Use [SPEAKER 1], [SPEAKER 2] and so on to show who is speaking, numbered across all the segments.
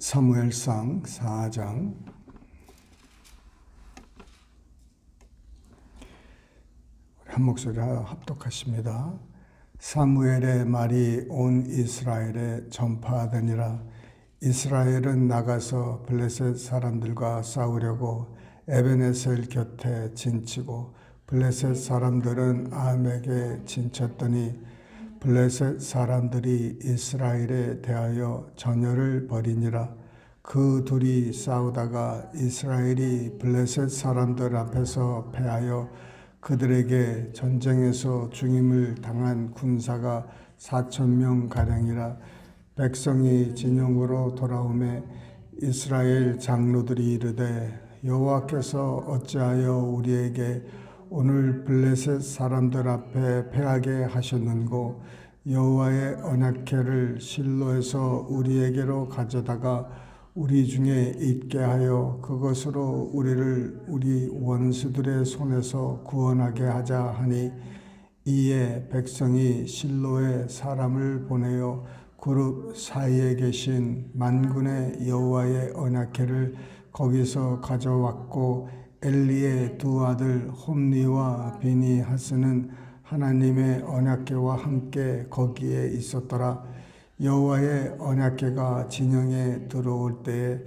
[SPEAKER 1] 사무엘상 4장. 한 목소리로 합독하십니다. 사무엘의 말이 온 이스라엘에 전파하더니라. 이스라엘은 나가서 블레셋 사람들과 싸우려고 에베네셀 곁에 진치고 블레셋 사람들은 아함에게 진쳤더니 블레셋 사람들이 이스라엘에 대하여 전열을 벌이니라. 그 둘이 싸우다가 이스라엘이 블레셋 사람들 앞에서 패하여 그들에게 전쟁에서 죽임을 당한 군사가 4,000명 가량이라. 백성이 진영으로 돌아오매 이스라엘 장로들이 이르되 여호와께서 어찌하여 우리에게 오늘 블레셋 사람들 앞에 패하게 하셨는고 여호와의 언약궤를 실로에서 우리에게로 가져다가 우리 중에 있게 하여 그것으로 우리를 우리 원수들의 손에서 구원하게 하자 하니, 이에 백성이 실로에 사람을 보내어 그룹 사이에 계신 만군의 여호와의 언약궤를 거기서 가져왔고, 엘리의 두 아들 홈니와 비니하스는 하나님의 언약궤와 함께 거기에 있었더라. 여호와의 언약궤가 진영에 들어올 때에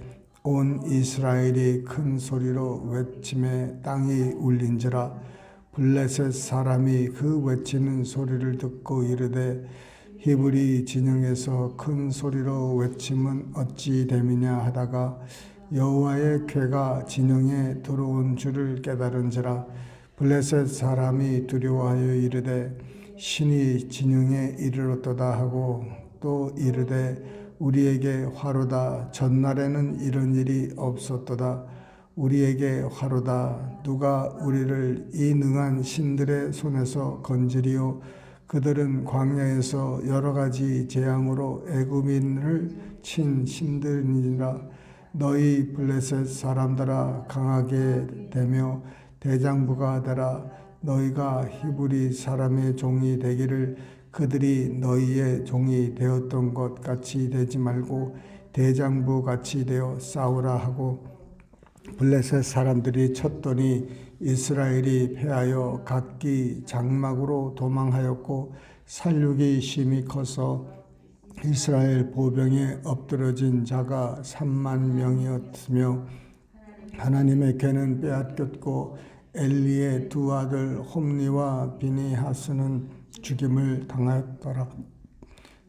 [SPEAKER 1] 온 이스라엘이 큰 소리로 외치매 땅이 울린지라. 블레셋 사람이 그 외치는 소리를 듣고 이르되 히브리 진영에서 큰 소리로 외침은 어찌 됨이냐 하다가 여호와의 궤가 진영에 들어온 줄을 깨달은지라. 블레셋 사람이 두려워하여 이르되 신이 진영에 이르렀도다 하고 또 이르되 우리에게 화로다. 전날에는 이런 일이 없었도다. 우리에게 화로다. 누가 우리를 이 능한 신들의 손에서 건지리요. 그들은 광야에서 여러 가지 재앙으로 애굽인을 친 신들이니라. 너희 블레셋 사람들아 강하게 되며 대장부가 되라. 너희가 히브리 사람의 종이 되기를 그들이 너희의 종이 되었던 것 같이 되지 말고 대장부 같이 되어 싸우라 하고, 블레셋 사람들이 쳤더니 이스라엘이 패하여 각기 장막으로 도망하였고 살육이 심히 커서 이스라엘 보병에 엎드러진 자가 30,000명이었으며 하나님의 궤는 빼앗겼고 엘리의 두 아들 홈니와 비니하스는 죽임을 당하였더라.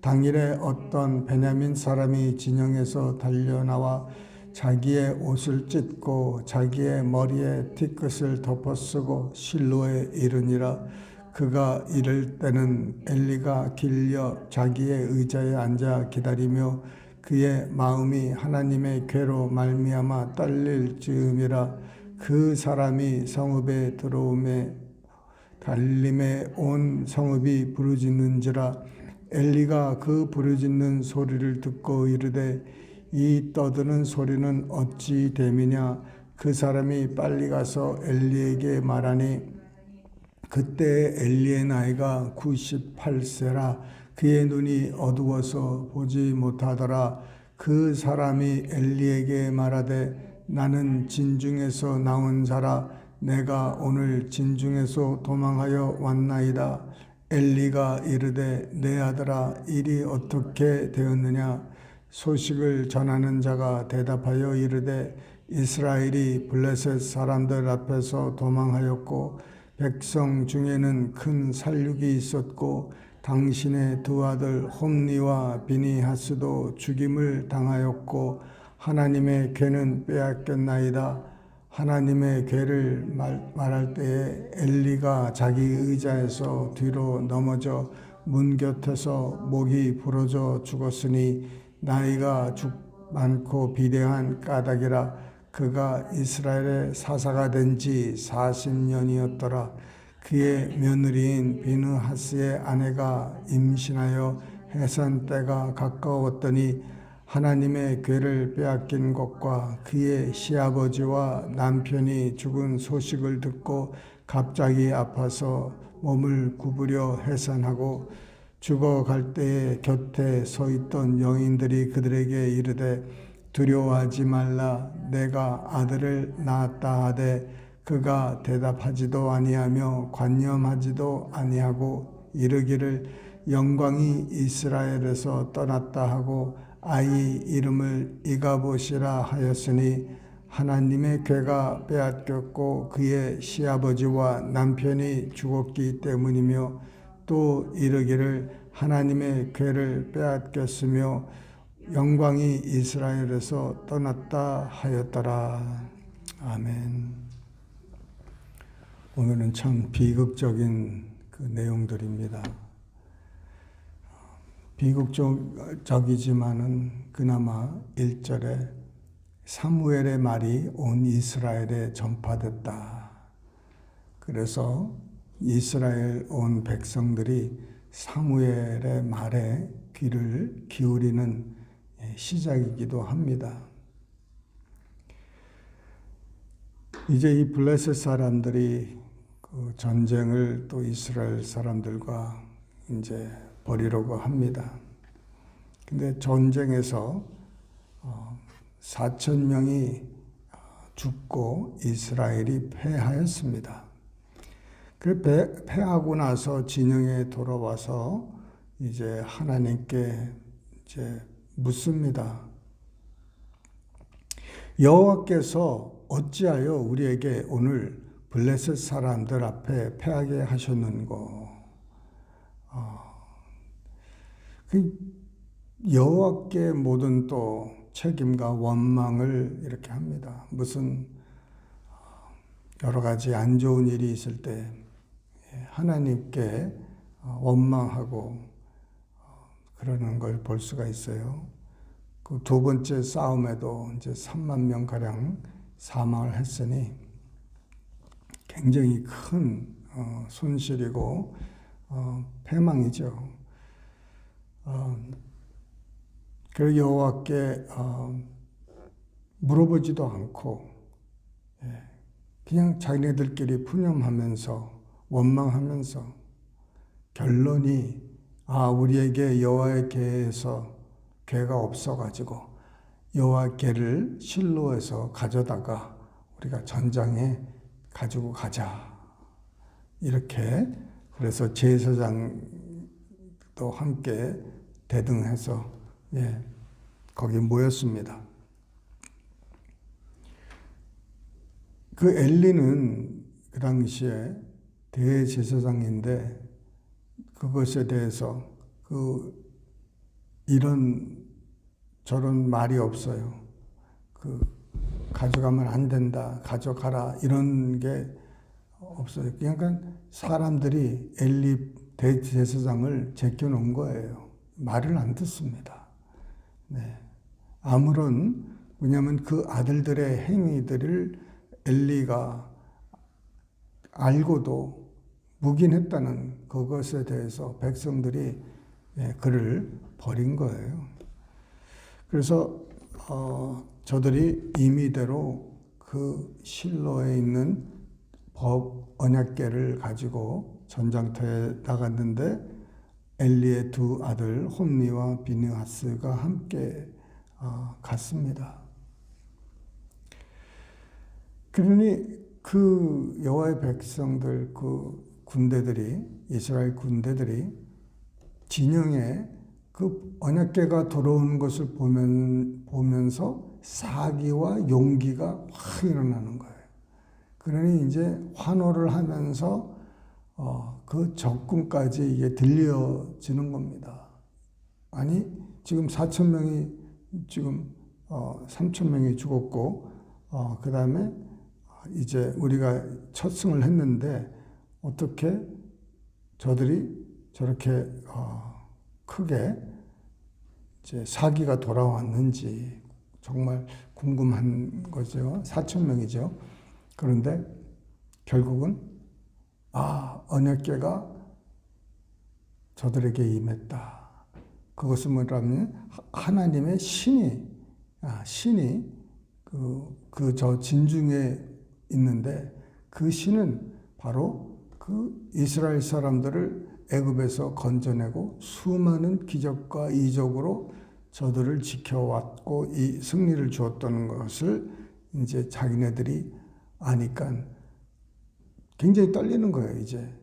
[SPEAKER 1] 당일에 어떤 베냐민 사람이 진영에서 달려나와 자기의 옷을 찢고 자기의 머리에 티끝을 덮어쓰고 실로에 이르니라. 그가 이를 때는 엘리가 길려 자기의 의자에 앉아 기다리며 그의 마음이 하나님의 궤로 말미암아 떨릴 즈음이라. 그 사람이 성읍에 들어오매 달림에 온 성읍이 부르짖는지라. 엘리가 그 부르짖는 소리를 듣고 이르되 이 떠드는 소리는 어찌 됨이냐. 그 사람이 빨리 가서 엘리에게 말하니 그때 엘리의 나이가 98세라. 그의 눈이 어두워서 보지 못하더라. 그 사람이 엘리에게 말하되 나는 진중에서 나온 자라. 내가 오늘 진중에서 도망하여 왔나이다. 엘리가 이르되 내 아들아 일이 어떻게 되었느냐. 소식을 전하는 자가 대답하여 이르되 이스라엘이 블레셋 사람들 앞에서 도망하였고 백성 중에는 큰 살육이 있었고 당신의 두 아들 홈니와 비니하스도 죽임을 당하였고 하나님의 궤는 빼앗겼나이다. 하나님의 궤를 말할 때에 엘리가 자기 의자에서 뒤로 넘어져 문 곁에서 목이 부러져 죽었으니 나이가 많고 비대한 까닭이라. 그가 이스라엘의 사사가 된 지 40년이었더라. 그의 며느리인 비느하스의 아내가 임신하여 해산 때가 가까웠더니 하나님의 궤를 빼앗긴 것과 그의 시아버지와 남편이 죽은 소식을 듣고 갑자기 아파서 몸을 구부려 해산하고 죽어갈 때에 곁에 서 있던 여인들이 그들에게 이르되 두려워하지 말라. 내가 아들을 낳았다 하되 그가 대답하지도 아니하며 관념하지도 아니하고 이르기를 영광이 이스라엘에서 떠났다 하고 아이 이름을 이가봇이라 하였으니 하나님의 괴가 빼앗겼고 그의 시아버지와 남편이 죽었기 때문이며 또 이르기를 하나님의 괴를 빼앗겼으며 영광이 이스라엘에서 떠났다 하였더라. 아멘. 오늘은 참 비극적인 그 내용들입니다. 비극적이지만은 그나마 1절에 사무엘의 말이 온 이스라엘에 전파됐다. 그래서 이스라엘 온 백성들이 사무엘의 말에 귀를 기울이는 시작이기도 합니다. 이제 이 블레셋 사람들이 그 전쟁을 또 이스라엘 사람들과 이제 벌이려고 합니다. 근데 전쟁에서 4,000명이 죽고 이스라엘이 패하였습니다. 그 패하고 나서 진영에 돌아와서 이제 하나님께 이제 묻습니다. 여호와께서 어찌하여 우리에게 오늘 블레셋 사람들 앞에 패하게 하셨는고? 여호와께 모든 또 책임과 원망을 이렇게 합니다. 무슨 여러 가지 안 좋은 일이 있을 때 하나님께 원망하고 그러는 걸 볼 수가 있어요. 그 두 번째 싸움에도 이제 3만 명 가량 사망을 했으니 굉장히 큰 손실이고 패망이죠. 그래서 여호와께 물어보지도 않고 그냥 자기네들끼리 푸념하면서 원망하면서 결론이 우리에게 여호와의 궤에서 궤가 없어가지고 여호와 궤를 실로에서 가져다가 우리가 전장에 가지고 가자. 이렇게 그래서 제사장도 함께 대등해서 거기 모였습니다. 그 엘리는 그 당시에 대제사장인데 그것에 대해서 이런 저런 말이 없어요. 가져가면 안 된다, 가져가라 이런 게 없어요. 그러니까 사람들이 엘리 대제사장을 제껴놓은 거예요. 말을 안 듣습니다. 왜냐하면 그 아들들의 행위들을 엘리가 알고도 묵인했다는 그것에 대해서 백성들이 그를 버린 거예요. 그래서 저들이 임의대로 그 실로에 있는 법 언약궤를 가지고 전장터에 나갔는데 엘리의 두 아들 홈니와 비느하스가 함께 갔습니다. 그러니 그 여호와의 백성들, 그 군대들이, 이스라엘 군대들이 진영에 그 언약궤가 들어오는 것을 보면서 사기와 용기가 확 일어나는 거예요. 그러니 이제 환호를 하면서 그 적군까지 이게 들려지는 겁니다. 아니, 지금 4,000명이 지금 3,000명이 죽었고, 그 다음에 이제 우리가 첫 승을 했는데 어떻게 저들이 저렇게 크게 이제 사기가 돌아왔는지 정말 궁금한 거죠. 4,000명이죠. 그런데 결국은 언약궤가 저들에게 임했다. 그것은 뭐냐면 하나님의 신이 저 진중에 있는데 그 신은 바로 그 이스라엘 사람들을 애굽에서 건져내고 수많은 기적과 이적으로 저들을 지켜왔고 이 승리를 주었다는 것을 이제 자기네들이 아니까 굉장히 떨리는 거예요, 이제.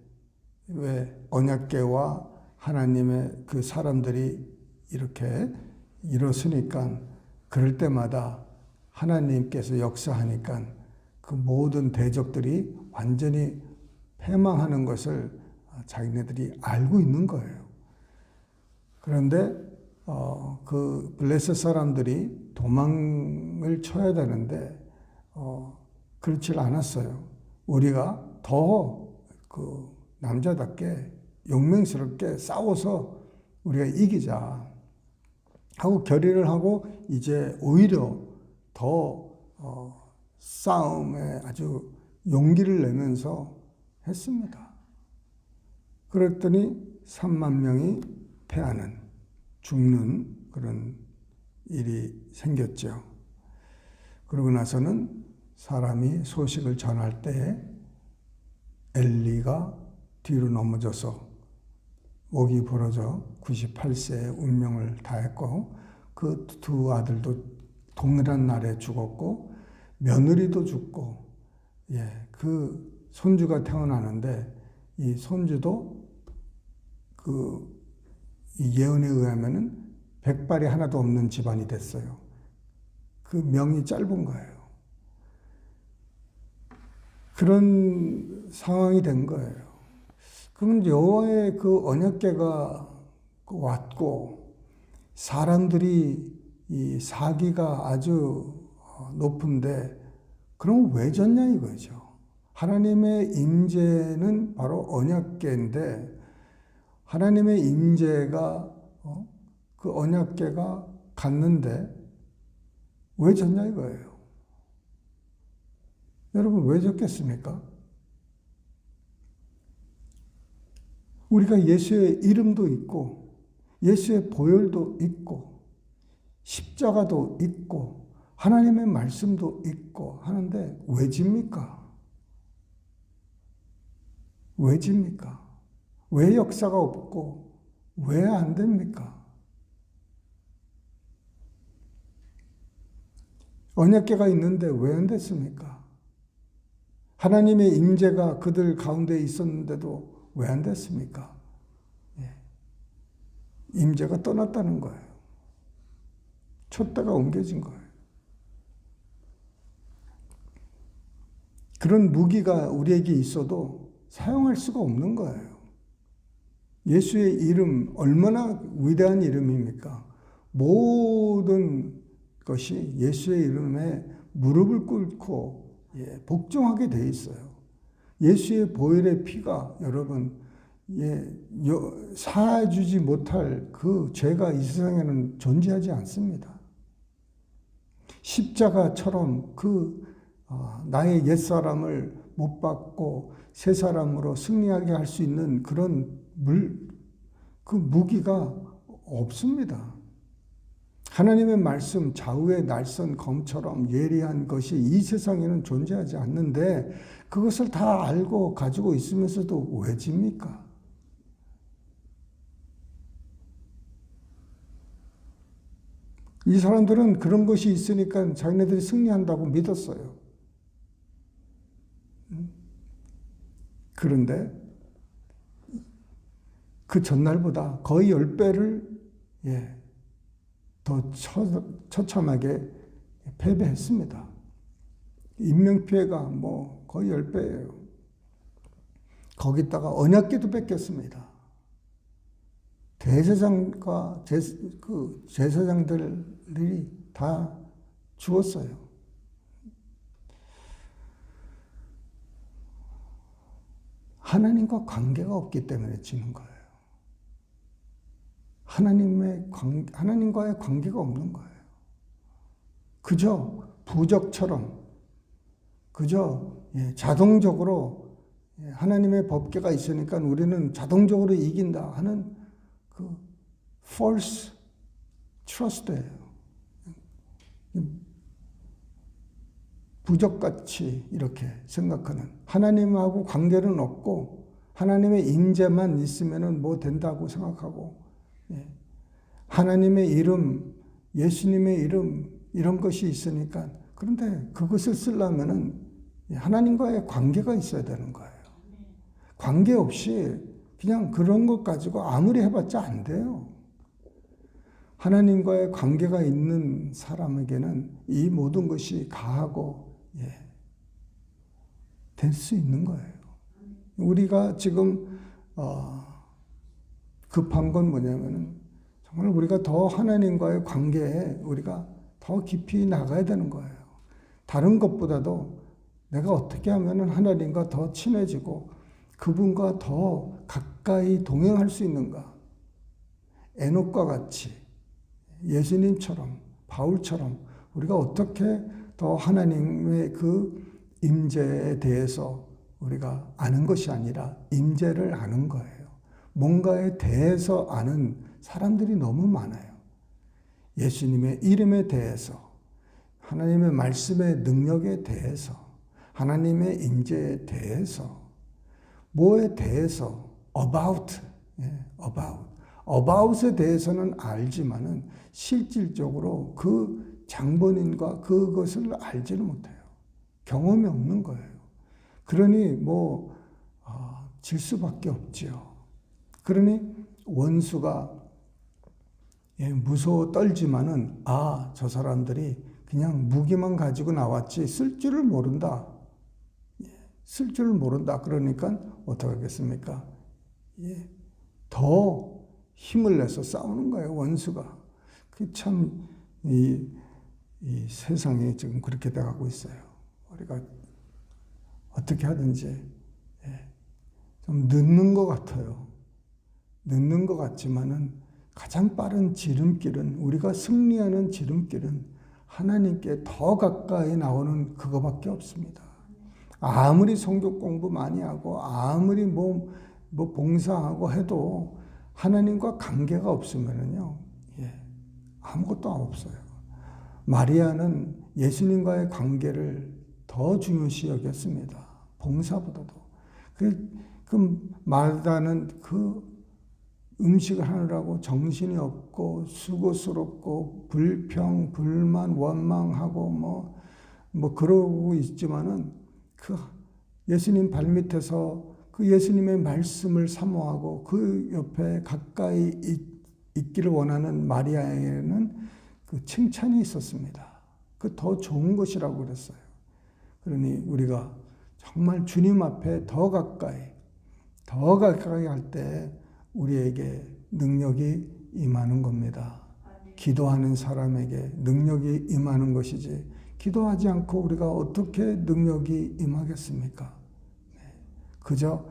[SPEAKER 1] 왜 언약궤와 하나님의 그 사람들이 이렇게 일어서니까 그럴 때마다 하나님께서 역사하니까 그 모든 대적들이 완전히 패망하는 것을 자기네들이 알고 있는 거예요. 그런데 그 블레셋 사람들이 도망을 쳐야 되는데 그렇지 않았어요. 우리가 더 그 남자답게 용맹스럽게 싸워서 우리가 이기자 하고 결의를 하고 이제 오히려 더 싸움에 아주 용기를 내면서 했습니다. 그랬더니 3만 명이 패하는, 죽는 그런 일이 생겼죠. 그러고 나서는 사람이 소식을 전할 때 엘리가 뒤로 넘어져서 목이 부러져 98세의 운명을 다했고 그 두 아들도 동일한 날에 죽었고 며느리도 죽고 그 손주가 태어나는데 이 손주도 그 예언에 의하면은 백발이 하나도 없는 집안이 됐어요. 그 명이 짧은 거예요. 그런 상황이 된 거예요. 그러면 여호와의 그 언약궤가 왔고 사람들이 이 사기가 아주 높은데 그럼 왜 졌냐 이거죠. 하나님의 임재는 바로 언약궤인데 하나님의 임재가 그 언약궤가 갔는데 왜 졌냐 이거예요. 여러분 왜 졌겠습니까? 우리가 예수의 이름도 있고 예수의 보혈도 있고 십자가도 있고 하나님의 말씀도 있고 하는데 왜 집니까? 왜 집니까? 왜 역사가 없고 왜 안 됩니까? 언약궤가 있는데 왜 안 됐습니까? 하나님의 임재가 그들 가운데 있었는데도 왜 안 됐습니까? 임재가 떠났다는 거예요. 촛대가 옮겨진 거예요. 그런 무기가 우리에게 있어도 사용할 수가 없는 거예요. 예수의 이름 얼마나 위대한 이름입니까? 모든 것이 예수의 이름에 무릎을 꿇고 복종하게 돼 있어요. 예수의 보혈의 피가 여러분 사해주지 못할 그 죄가 이 세상에는 존재하지 않습니다. 십자가처럼 나의 옛사람을 못 받고 새 사람으로 승리하게 할 수 있는 그런 그 무기가 없습니다. 하나님의 말씀 좌우의 날선 검처럼 예리한 것이 이 세상에는 존재하지 않는데 그것을 다 알고 가지고 있으면서도 왜 집니까? 이 사람들은 그런 것이 있으니까 자기네들이 승리한다고 믿었어요. 그런데 그 전날보다 거의 10배를 더 처참하게 패배했습니다. 인명피해가 거의 10배예요. 거기다가 언약궤도 뺏겼습니다. 대제사장과 제사장들이 다 죽었어요. 하나님과 관계가 없기 때문에 지는 거예요. 하나님과의 관계가 없는 거예요. 그저 부적처럼, 그저 자동적으로 하나님의 법궤가 있으니까 우리는 자동적으로 이긴다 하는 그 false trust예요. 부적같이 이렇게 생각하는, 하나님하고 관계는 없고 하나님의 임재만 있으면은 뭐 된다고 생각하고 하나님의 이름 예수님의 이름 이런 것이 있으니까 그런데 그것을 쓰려면은 하나님과의 관계가 있어야 되는 거예요. 관계 없이 그냥 그런 것 가지고 아무리 해봤자 안 돼요. 하나님과의 관계가 있는 사람에게는 이 모든 것이 가하고 될 수 있는 거예요. 우리가 지금 급한 건 뭐냐면은 정말 우리가 더 하나님과의 관계에 우리가 더 깊이 나가야 되는 거예요. 다른 것보다도 내가 어떻게 하면은 하나님과 더 친해지고 그분과 더 가까이 동행할 수 있는가? 에녹과 같이 예수님처럼 바울처럼 우리가 어떻게 더 하나님의 그 임재에 대해서 우리가 아는 것이 아니라 임재를 아는 거예요. 뭔가에 대해서 아는 사람들이 너무 많아요. 예수님의 이름에 대해서, 하나님의 말씀의 능력에 대해서, 하나님의 임재에 대해서, 뭐에 대해서, about에 대해서는 알지만은 실질적으로 그 장본인과 그것을 알지는 못해요. 경험이 없는 거예요. 그러니 질 수밖에 없지요. 그러니 원수가 무서워 떨지만은 저 사람들이 그냥 무기만 가지고 나왔지 쓸 줄을 모른다. 쓸 줄을 모른다. 그러니까 어떻게 하겠습니까? 더 힘을 내서 싸우는 거예요. 원수가. 그 참 이 세상이 지금 그렇게 돼가고 있어요. 우리가 어떻게 하든지 좀 늦는 것 같아요. 늦는 것 같지만은 가장 빠른 지름길은 우리가 승리하는 지름길은 하나님께 더 가까이 나오는 그거밖에 없습니다. 아무리 성경 공부 많이 하고 아무리 뭐 봉사하고 해도 하나님과 관계가 없으면은요, 아무것도 없어요. 마리아는 예수님과의 관계를 더 중요시 여겼습니다. 봉사보다도. 그 마르다는 그 음식을 하느라고 정신이 없고 수고스럽고 불평, 불만, 원망하고 그러고 있지만은 그 예수님 발밑에서 그 예수님의 말씀을 사모하고 그 옆에 가까이 있기를 원하는 마리아에게는 그 칭찬이 있었습니다. 그 더 좋은 것이라고 그랬어요. 그러니 우리가 정말 주님 앞에 더 가까이 할 때 우리에게 능력이 임하는 겁니다. 기도하는 사람에게 능력이 임하는 것이지 기도하지 않고 우리가 어떻게 능력이 임하겠습니까? 그저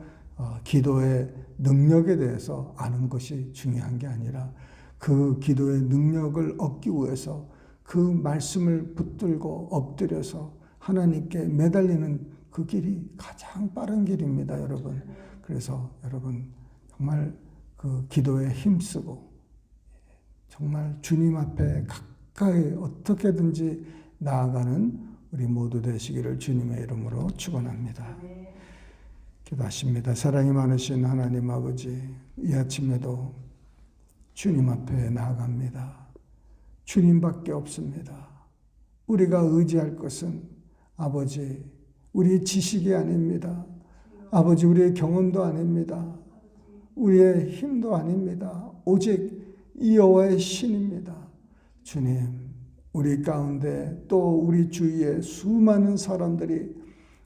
[SPEAKER 1] 기도의 능력에 대해서 아는 것이 중요한 게 아니라 그 기도의 능력을 얻기 위해서 그 말씀을 붙들고 엎드려서 하나님께 매달리는 그 길이 가장 빠른 길입니다, 여러분. 그래서 여러분 정말 그 기도에 힘쓰고 정말 주님 앞에 가까이 어떻게든지 나아가는 우리 모두 되시기를 주님의 이름으로 축원합니다. 기도하십니다. 사랑이 많으신 하나님 아버지, 이 아침에도 주님 앞에 나아갑니다. 주님밖에 없습니다. 우리가 의지할 것은 아버지, 우리의 지식이 아닙니다. 아버지, 우리의 경험도 아닙니다. 우리의 힘도 아닙니다. 오직 여호와의 신입니다. 주님, 우리 가운데 또 우리 주위에 수많은 사람들이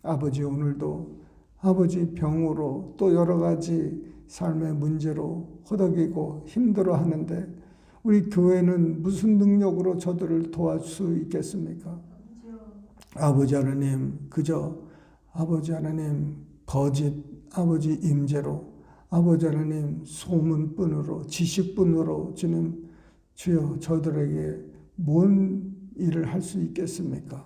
[SPEAKER 1] 아버지 오늘도 아버지 병으로 또 여러 가지 삶의 문제로 허덕이고 힘들어 하는데 우리 교회는 무슨 능력으로 저들을 도와줄 수 있겠습니까? 아버지 하나님, 그저 아버지 하나님 거짓 아버지 임재로 아버지 하나님 소문뿐으로 지식뿐으로 주님 주여 저들에게 뭔 일을 할 수 있겠습니까?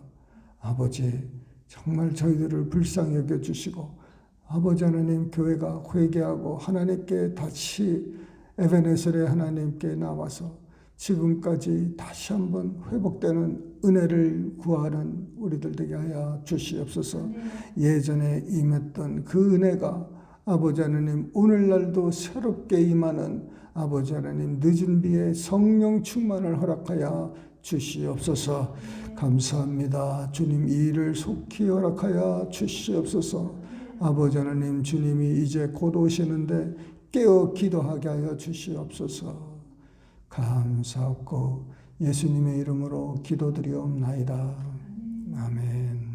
[SPEAKER 1] 아버지 정말 저희들을 불쌍히 여겨주시고 아버지 하나님 교회가 회개하고 하나님께 다시 에베네셀의 하나님께 나와서 지금까지 다시 한번 회복되는 은혜를 구하는 우리들 되게 하여 주시옵소서. 예전에 임했던 그 은혜가 아버지 하나님 오늘날도 새롭게 임하는 아버지 하나님 늦은 비에 성령 충만을 허락하여 주시옵소서. 감사합니다. 주님 이 일을 속히 허락하여 주시옵소서. 아버지 하나님 주님이 이제 곧 오시는데 깨어 기도하게 하여 주시옵소서. 감사하고 예수님의 이름으로 기도드리옵나이다. 아멘.